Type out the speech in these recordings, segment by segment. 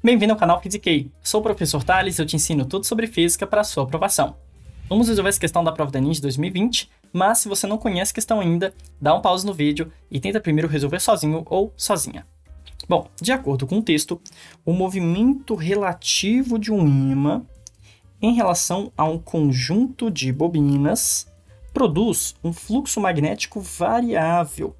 Bem-vindo ao canal Fisiquei. Sou o professor Thales e eu te ensino tudo sobre física para a sua aprovação. Vamos resolver essa questão da prova da Enem de 2020, mas se você não conhece a questão ainda, dá um pause no vídeo e tenta primeiro resolver sozinho ou sozinha. Bom, de acordo com o texto, o movimento relativo de um ímã em relação a um conjunto de bobinas produz um fluxo magnético variável,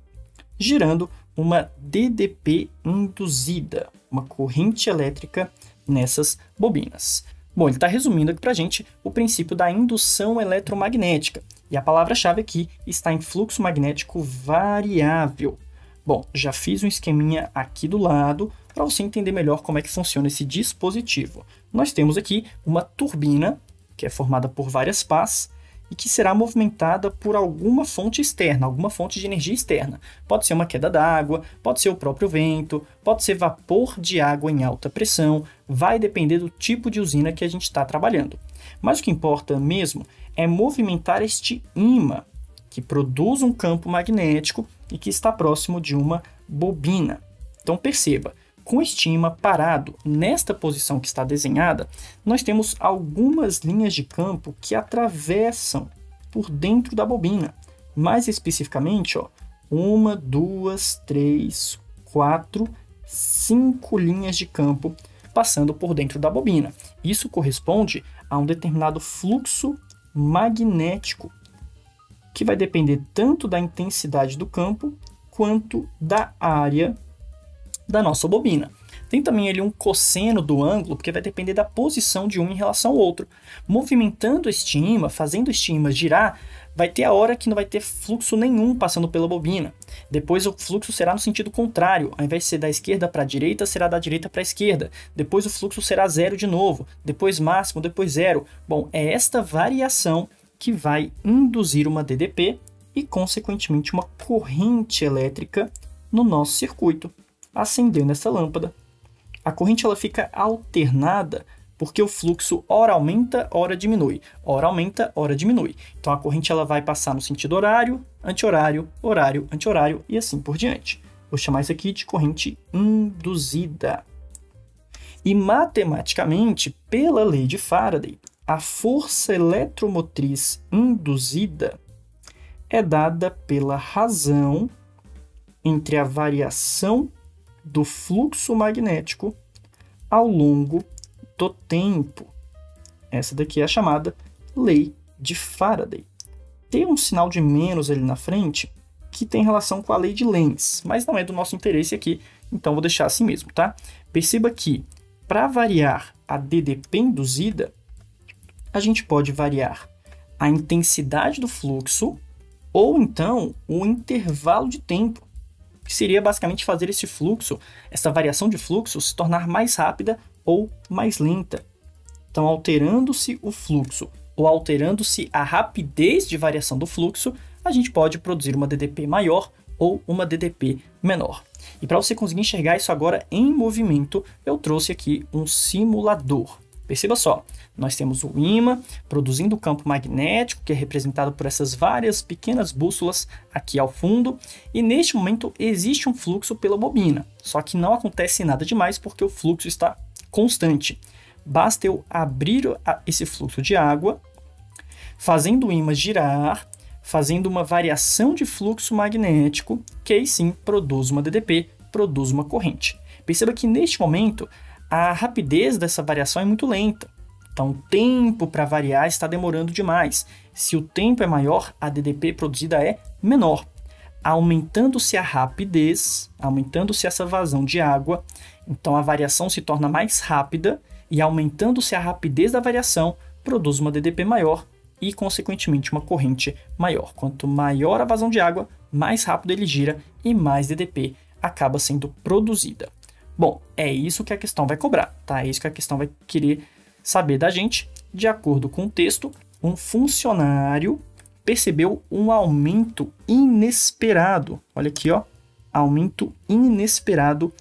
gerando uma DDP induzida, uma corrente elétrica nessas bobinas. Bom, ele está resumindo aqui para a gente o princípio da indução eletromagnética. E a palavra-chave aqui está em fluxo magnético variável. Bom, já fiz um esqueminha aqui do lado para você entender melhor como é que funciona esse dispositivo. Nós temos aqui uma turbina, que é formada por várias pás, e que será movimentada por alguma fonte externa, alguma fonte de energia externa. Pode ser uma queda d'água, pode ser o próprio vento, pode ser vapor de água em alta pressão, vai depender do tipo de usina que a gente está trabalhando. Mas o que importa mesmo é movimentar este ímã, que produz um campo magnético e que está próximo de uma bobina. Então perceba, com este ímã parado nesta posição que está desenhada, nós temos algumas linhas de campo que atravessam por dentro da bobina. Mais especificamente, 1, 2, 3, 4, 5 linhas de campo passando por dentro da bobina. Isso corresponde a um determinado fluxo magnético, que vai depender tanto da intensidade do campo quanto da área da nossa bobina. Tem também ali um cosseno do ângulo, porque vai depender da posição de um em relação ao outro. Movimentando este ímã, fazendo este ímã girar, vai ter a hora que não vai ter fluxo nenhum passando pela bobina. Depois o fluxo será no sentido contrário, ao invés de ser da esquerda para a direita, será da direita para a esquerda. Depois o fluxo será zero de novo, depois máximo, depois zero. Bom, é esta variação que vai induzir uma DDP e, consequentemente, uma corrente elétrica no nosso circuito, acendendo essa lâmpada. A corrente ela fica alternada porque o fluxo ora aumenta, ora diminui. Ora aumenta, ora diminui. Então a corrente ela vai passar no sentido horário, anti-horário, horário, anti-horário e assim por diante. Vou chamar isso aqui de corrente induzida. E matematicamente, pela lei de Faraday, a força eletromotriz induzida é dada pela razão entre a variação do fluxo magnético ao longo do tempo. Essa daqui é a chamada lei de Faraday. Tem um sinal de menos ali na frente que tem relação com a lei de Lenz, mas não é do nosso interesse aqui, então vou deixar assim mesmo, tá? Perceba que para variar a DDP induzida, a gente pode variar a intensidade do fluxo ou então o intervalo de tempo, que seria basicamente fazer esse fluxo, essa variação de fluxo, se tornar mais rápida ou mais lenta. Então, alterando-se o fluxo ou alterando-se a rapidez de variação do fluxo, a gente pode produzir uma DDP maior ou uma DDP menor. E para você conseguir enxergar isso agora em movimento, eu trouxe aqui um simulador. Perceba só, nós temos o ímã produzindo o campo magnético, que é representado por essas várias pequenas bússolas aqui ao fundo, e neste momento existe um fluxo pela bobina, só que não acontece nada demais porque o fluxo está constante. Basta eu abrir esse fluxo de água, fazendo o ímã girar, fazendo uma variação de fluxo magnético, que aí sim produz uma DDP, produz uma corrente. Perceba que neste momento a rapidez dessa variação é muito lenta. Então, o tempo para variar está demorando demais. Se o tempo é maior, a DDP produzida é menor. Aumentando-se a rapidez, aumentando-se essa vazão de água, então a variação se torna mais rápida e aumentando-se a rapidez da variação, produz uma DDP maior e, consequentemente, uma corrente maior. Quanto maior a vazão de água, mais rápido ele gira e mais DDP acaba sendo produzida. Bom, é isso que a questão vai cobrar, tá? É isso que a questão vai querer saber da gente. De acordo com o texto, um funcionário percebeu um aumento inesperado. Olha aqui, aumento inesperado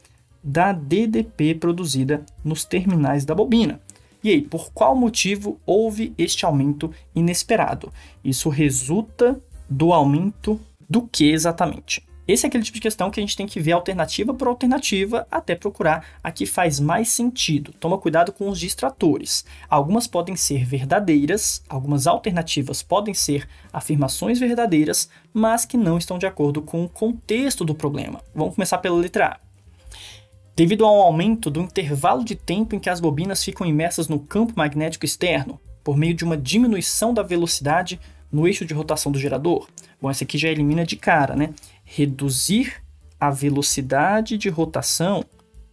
da DDP produzida nos terminais da bobina. E aí, por qual motivo houve este aumento inesperado? Isso resulta do aumento do que exatamente? Esse é aquele tipo de questão que a gente tem que ver alternativa por alternativa até procurar a que faz mais sentido. Toma cuidado com os distratores. Algumas podem ser verdadeiras, algumas alternativas podem ser afirmações verdadeiras, mas que não estão de acordo com o contexto do problema. Vamos começar pela letra A. Devido ao aumento do intervalo de tempo em que as bobinas ficam imersas no campo magnético externo, por meio de uma diminuição da velocidade no eixo de rotação do gerador. Bom, essa aqui já elimina de cara, né? Reduzir a velocidade de rotação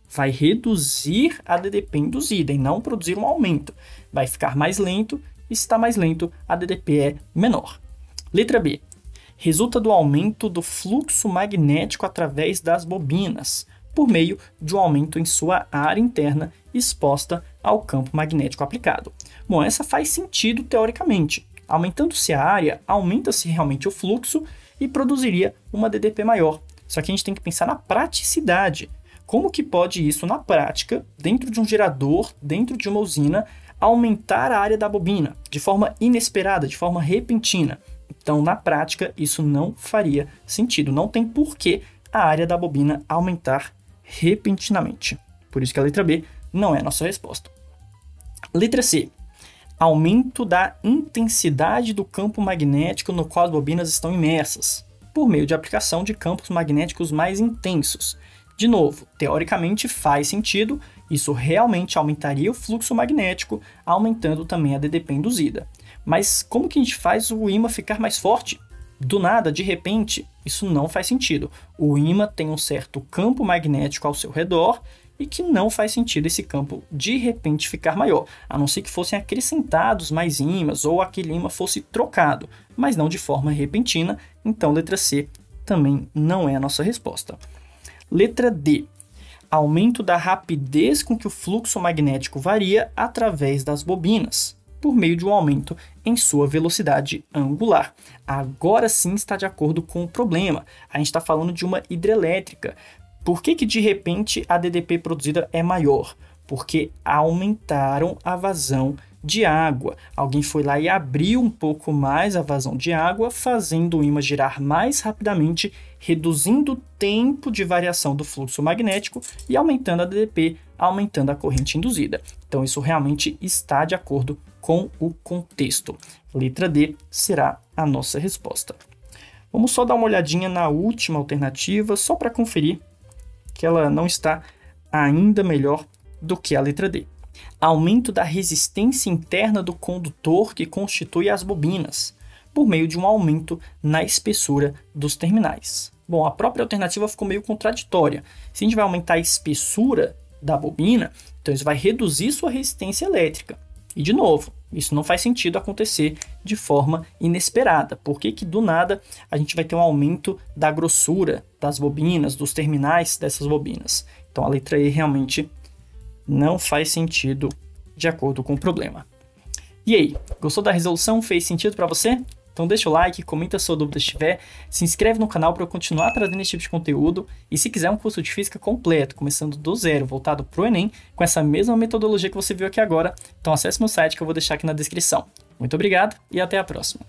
vai reduzir a DDP induzida e não produzir um aumento. Vai ficar mais lento e se está mais lento, a DDP é menor. Letra B. Resulta do aumento do fluxo magnético através das bobinas, por meio de um aumento em sua área interna exposta ao campo magnético aplicado. Bom, essa faz sentido teoricamente. Aumentando-se a área, aumenta-se realmente o fluxo e produziria uma DDP maior. Só que a gente tem que pensar na praticidade. Como que pode isso, na prática, dentro de um gerador, dentro de uma usina, aumentar a área da bobina de forma inesperada, de forma repentina? Então, na prática, isso não faria sentido. Não tem porquê a área da bobina aumentar repentinamente. Por isso que a letra B não é a nossa resposta. Letra C. Aumento da intensidade do campo magnético no qual as bobinas estão imersas, por meio de aplicação de campos magnéticos mais intensos. De novo, teoricamente faz sentido, isso realmente aumentaria o fluxo magnético, aumentando também a DDP induzida. Mas como que a gente faz o ímã ficar mais forte? Do nada, de repente, isso não faz sentido. O ímã tem um certo campo magnético ao seu redor e que não faz sentido esse campo de repente ficar maior, a não ser que fossem acrescentados mais ímãs ou aquele ímã fosse trocado, mas não de forma repentina, então letra C também não é a nossa resposta. Letra D. Aumento da rapidez com que o fluxo magnético varia através das bobinas, por meio de um aumento em sua velocidade angular. Agora sim está de acordo com o problema. A gente está falando de uma hidrelétrica. Por que de repente a DDP produzida é maior? Porque aumentaram a vazão de água. Alguém foi lá e abriu um pouco mais a vazão de água, fazendo o ímã girar mais rapidamente, reduzindo o tempo de variação do fluxo magnético e aumentando a DDP, aumentando a corrente induzida. Então isso realmente está de acordo com o contexto. Letra D será a nossa resposta. Vamos só dar uma olhadinha na última alternativa, só para conferir que ela não está ainda melhor do que a letra D. Aumento da resistência interna do condutor que constitui as bobinas, por meio de um aumento na espessura dos terminais. Bom, a própria alternativa ficou meio contraditória. Se a gente vai aumentar a espessura da bobina, então isso vai reduzir sua resistência elétrica. E de novo, isso não faz sentido acontecer de forma inesperada. Por que do nada a gente vai ter um aumento da grossura das bobinas, dos terminais dessas bobinas? Então a letra E realmente não faz sentido de acordo com o problema. E aí, gostou da resolução? Fez sentido para você? Então deixa o like, comenta a sua dúvida se tiver, se inscreve no canal para eu continuar trazendo esse tipo de conteúdo e se quiser um curso de física completo, começando do zero, voltado para o Enem, com essa mesma metodologia que você viu aqui agora, então acesse meu site que eu vou deixar aqui na descrição. Muito obrigado e até a próxima!